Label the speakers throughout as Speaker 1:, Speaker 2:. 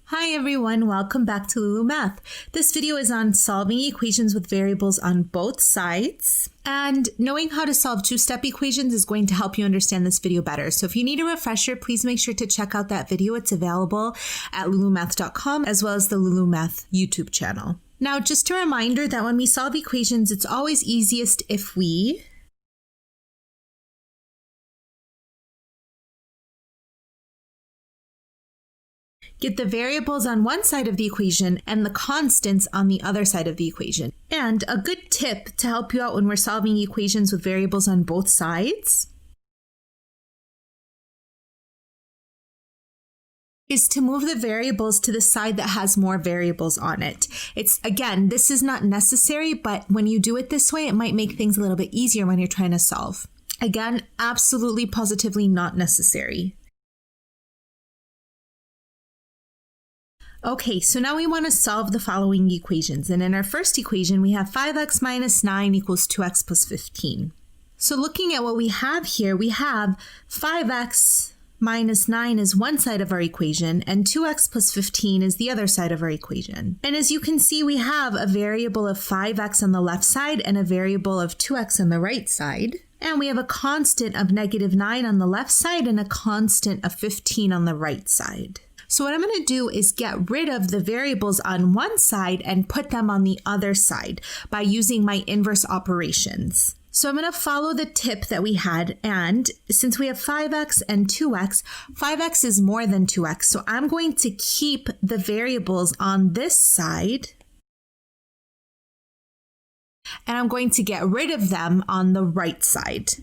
Speaker 1: Hi everyone, welcome back to Lulumath. This video is on solving equations with variables on both sides. And knowing how to solve two-step equations is going to help you understand this video better. So if you need a refresher, please make sure to check out that video. It's available at lulumath.com as well as the Lulumath YouTube channel. Now, just a reminder that when we solve equations, it's always easiest if we get the variables on one side of the equation and the constants on the other side of the equation. And a good tip to help you out when we're solving equations with variables on both sides is to move the variables to the side that has more variables on it. Again, this is not necessary, but when you do it this way, it might make things a little bit easier when you're trying to solve. Again, absolutely, positively not necessary. Okay, so now we want to solve the following equations. And in our first equation, we have 5x minus 9 equals 2x plus 15. So looking at what we have here, we have 5x minus 9 is one side of our equation, and 2x plus 15 is the other side of our equation. And as you can see, we have a variable of 5x on the left side and a variable of 2x on the right side. And we have a constant of negative 9 on the left side and a constant of 15 on the right side. So what I'm going to do is get rid of the variables on one side and put them on the other side by using my inverse operations. So I'm going to follow the tip that we had, and since we have 5x and 2x, 5x is more than 2x, so I'm going to keep the variables on this side, and I'm going to get rid of them on the right side.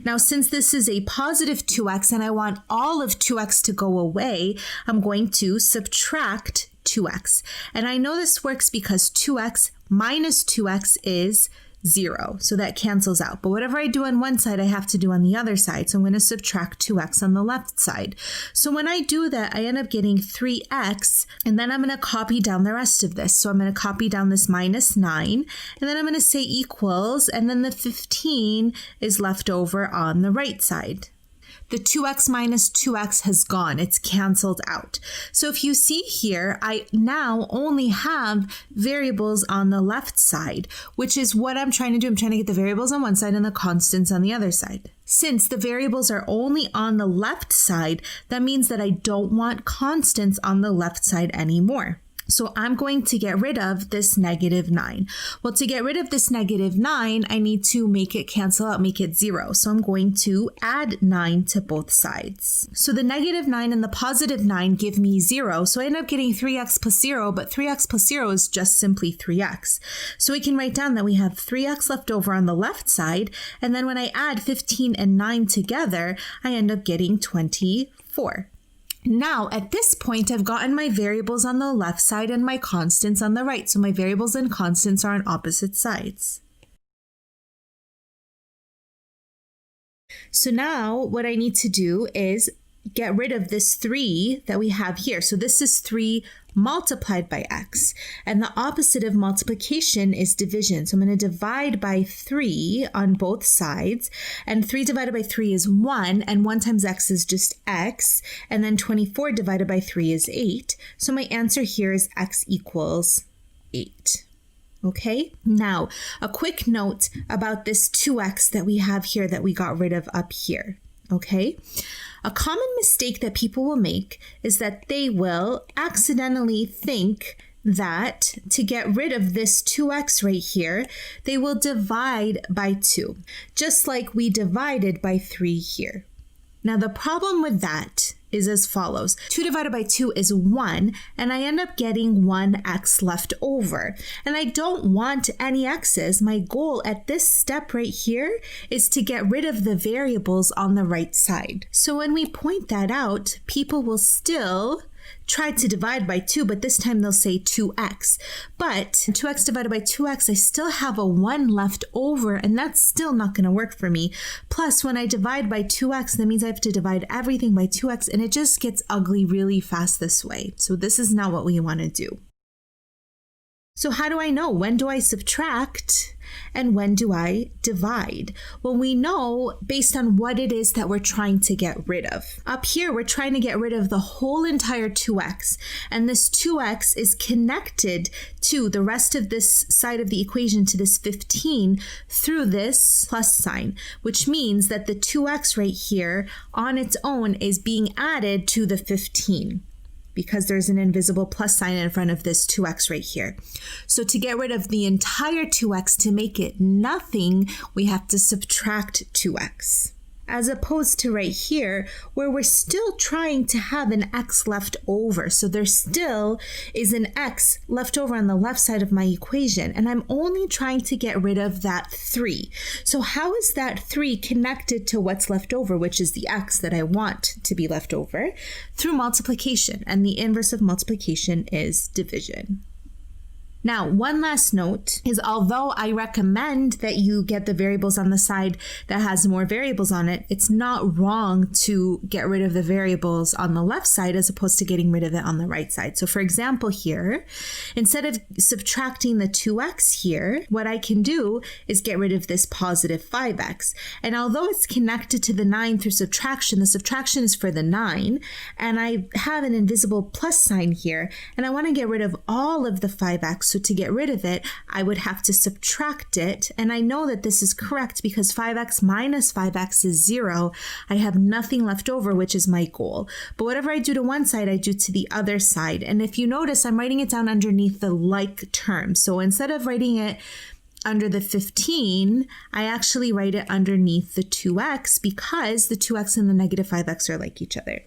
Speaker 1: Now, since this is a positive 2x and I want all of 2x to go away, I'm going to subtract 2x. And I know this works because 2x minus 2x is 0. So that cancels out. But whatever I do on one side, I have to do on the other side. So I'm going to subtract 2x on the left side. So when I do that, I end up getting 3x, and then I'm going to copy down the rest of this. So I'm going to copy down this minus 9, and then I'm going to say equals, and then the 15 is left over on the right side. The 2x minus 2x has gone. It's canceled out. So if you see here, I now only have variables on the left side, which is what I'm trying to do. I'm trying to get the variables on one side and the constants on the other side. Since the variables are only on the left side, that means that I don't want constants on the left side anymore. So I'm going to get rid of this negative 9. Well, to get rid of this negative 9, I need to make it cancel out, make it 0. So I'm going to add 9 to both sides. So the negative 9 and the positive 9 give me 0. So I end up getting 3x plus 0, but 3x plus 0 is just simply 3x. So we can write down that we have 3x left over on the left side. And then when I add 15 and 9 together, I end up getting 24. Now, at this point, I've gotten my variables on the left side and my constants on the right. So my variables and constants are on opposite sides. So now what I need to do is get rid of this 3 that we have here. So this is 3 multiplied by x. And the opposite of multiplication is division. So I'm going to divide by 3 on both sides. And 3 divided by 3 is 1. And 1 times x is just x. And then 24 divided by 3 is 8. So my answer here is x equals 8. Okay, now a quick note about this 2x that we have here that we got rid of up here. Okay, a common mistake that people will make is that they will accidentally think that to get rid of this 2x right here, they will divide by 2, just like we divided by 3 here. Now the problem with that is as follows. 2 divided by 2 is 1, and I end up getting 1x left over. And I don't want any x's. My goal at this step right here is to get rid of the variables on the right side. So when we point that out, people will still try to divide by 2, but this time they'll say 2x. But 2x divided by 2x, I still have a 1 left over, and that's still not going to work for me. Plus, when I divide by 2x, that means I have to divide everything by 2x, and it just gets ugly really fast this way. So this is not what we want to do. So how do I know? When do I subtract and when do I divide? Well, we know based on what it is that we're trying to get rid of. Up here, we're trying to get rid of the whole entire 2x, and this 2x is connected to the rest of this side of the equation, to this 15, through this plus sign, which means that the 2x right here on its own is being added to the 15. Because there's an invisible plus sign in front of this 2x right here. So to get rid of the entire 2x, to make it nothing, we have to subtract 2x. As opposed to right here, where we're still trying to have an x left over. So there still is an x left over on the left side of my equation, and I'm only trying to get rid of that 3. So how is that 3 connected to what's left over, which is the x that I want to be left over? Through multiplication, and the inverse of multiplication is division. Now, one last note is, although I recommend that you get the variables on the side that has more variables on it, it's not wrong to get rid of the variables on the left side as opposed to getting rid of it on the right side. So for example here, instead of subtracting the 2x here, what I can do is get rid of this positive 5x. And although it's connected to the 9 through subtraction, the subtraction is for the 9, and I have an invisible plus sign here, and I want to get rid of all of the 5x. So to get rid of it, I would have to subtract it. And I know that this is correct because 5x minus 5x is 0. I have nothing left over, which is my goal. But whatever I do to one side, I do to the other side. And if you notice, I'm writing it down underneath the like term. So instead of writing it under the 15, I actually write it underneath the 2x because the 2x and the negative 5x are like each other.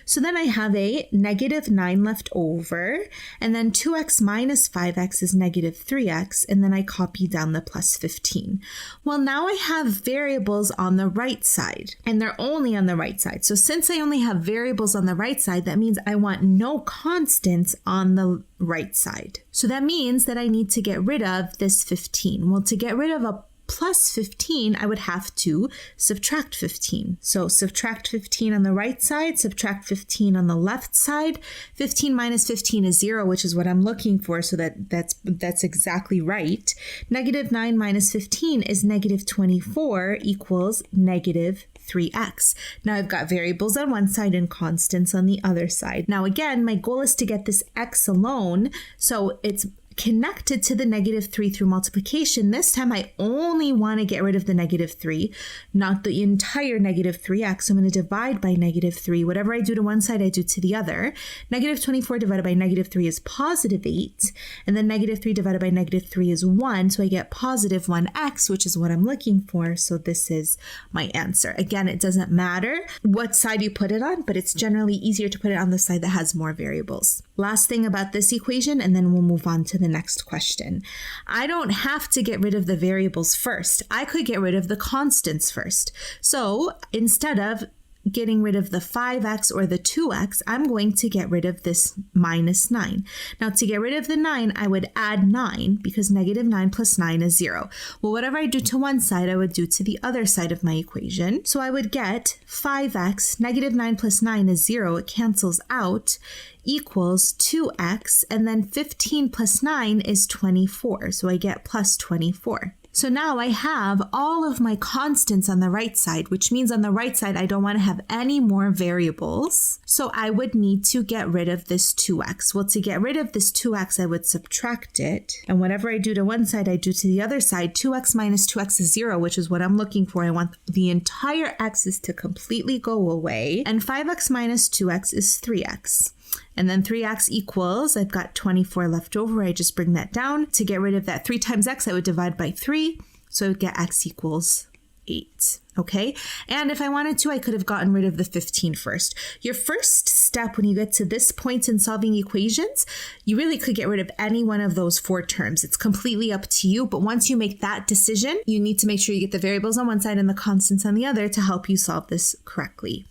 Speaker 1: So then I have a negative 9 left over, and then 2x minus 5x is negative 3x, and then I copy down the plus 15. Well, now I have variables on the right side, and they're only on the right side. So since I only have variables on the right side, that means I want no constants on the right side. So that means that I need to get rid of this 15. Well, to get rid of a plus 15, I would have to subtract 15. So subtract 15 on the right side, subtract 15 on the left side. 15 minus 15 is 0, which is what I'm looking for, so that's exactly right. Negative 9 minus 15 is negative 24 equals negative 3x. Now I've got variables on one side and constants on the other side. Now again, my goal is to get this x alone, so it's connected to the negative 3 through multiplication. This time I only want to get rid of the negative 3, not the entire negative 3x. So I'm going to divide by negative 3. Whatever I do to one side, I do to the other. Negative 24 divided by negative 3 is positive 8. And then negative 3 divided by negative 3 is 1. So I get positive 1x, which is what I'm looking for. So this is my answer. Again, it doesn't matter what side you put it on, but it's generally easier to put it on the side that has more variables. Last thing about this equation, and then we'll move on to the next question. I don't have to get rid of the variables first. I could get rid of the constants first. So instead of getting rid of the 5x or the 2x, I'm going to get rid of this minus 9. Now to get rid of the 9, I would add 9 because negative 9 plus 9 is 0. Well, whatever I do to one side, I would do to the other side of my equation. So I would get 5x, negative 9 plus 9 is 0, it cancels out, equals 2x, and then 15 plus 9 is 24. So I get plus 24. So now I have all of my constants on the right side, which means on the right side, I don't want to have any more variables. So I would need to get rid of this 2x. Well, to get rid of this 2x, I would subtract it. And whatever I do to one side, I do to the other side. 2x minus 2x is 0, which is what I'm looking for. I want the entire x's to completely go away. And 5x minus 2x is 3x. And then 3x equals, I've got 24 left over. I just bring that down. To get rid of that 3 times x, I would divide by 3. So I would get x equals 8. Okay. And if I wanted to, I could have gotten rid of the 15 first. Your first step when you get to this point in solving equations, you really could get rid of any one of those 4 terms. It's completely up to you. But once you make that decision, you need to make sure you get the variables on one side and the constants on the other to help you solve this correctly.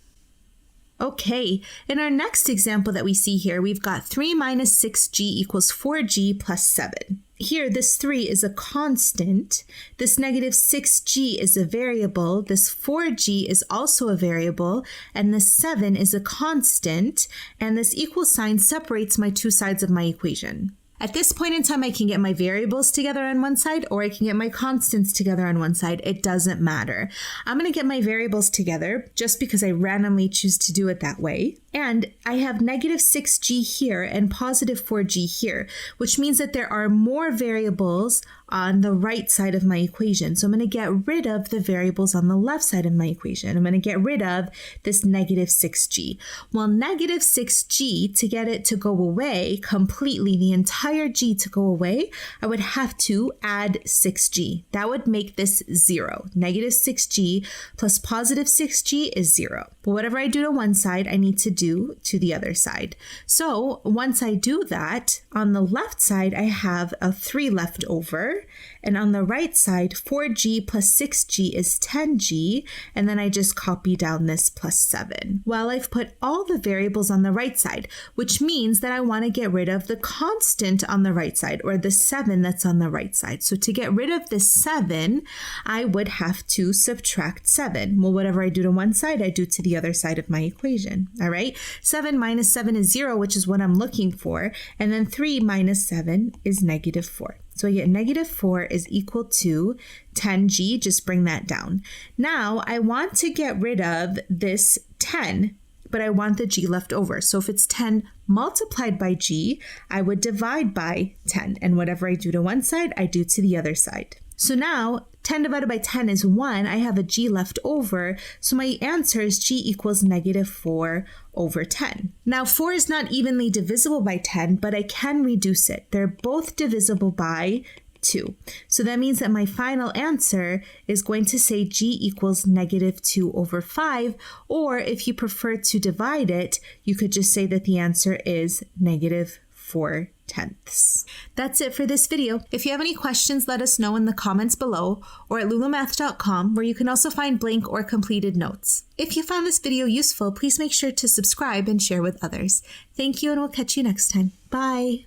Speaker 1: Okay, in our next example that we see here, we've got 3 minus 6g equals 4g plus 7. Here, this 3 is a constant. This negative 6g is a variable. This 4g is also a variable. And this 7 is a constant. And this equal sign separates my two sides of my equation. At this point in time, I can get my variables together on one side, or I can get my constants together on one side. It doesn't matter. I'm going to get my variables together just because I randomly choose to do it that way. And I have negative 6g here and positive 4g here, which means that there are more variables on the right side of my equation. So I'm going to get rid of the variables on the left side of my equation. I'm going to get rid of this negative 6g. Well, negative 6g, to get it to go away completely, the entire g to go away, I would have to add 6g. That would make this 0. Negative 6g plus positive 6g is 0. But whatever I do to one side, I need to do to the other side. So once I do that, on the left side, I have a 3 left over. And on the right side, 4g plus 6g is 10g, and then I just copy down this plus 7. Well, I've put all the variables on the right side, which means that I want to get rid of the constant on the right side, or the 7 that's on the right side. So to get rid of the 7, I would have to subtract 7. Well, whatever I do to one side, I do to the other side of my equation. All right, 7 minus 7 is 0, which is what I'm looking for, and then 3 minus 7 is negative 4. So I get negative 4 is equal to 10g, just bring that down. Now I want to get rid of this 10, but I want the g left over. So if it's 10 multiplied by g, I would divide by 10. And whatever I do to one side, I do to the other side. So now 10 divided by 10 is 1. I have a g left over. So my answer is g equals negative 4 over 10. Now 4 is not evenly divisible by 10, but I can reduce it. They're both divisible by 2. So that means that my final answer is going to say g equals negative 2 over 5. Or if you prefer to divide it, you could just say that the answer is negative 4/10. That's it for this video. If you have any questions, let us know in the comments below or at lulumath.com, where you can also find blank or completed notes. If you found this video useful, please make sure to subscribe and share with others. Thank you, and we'll catch you next time. Bye.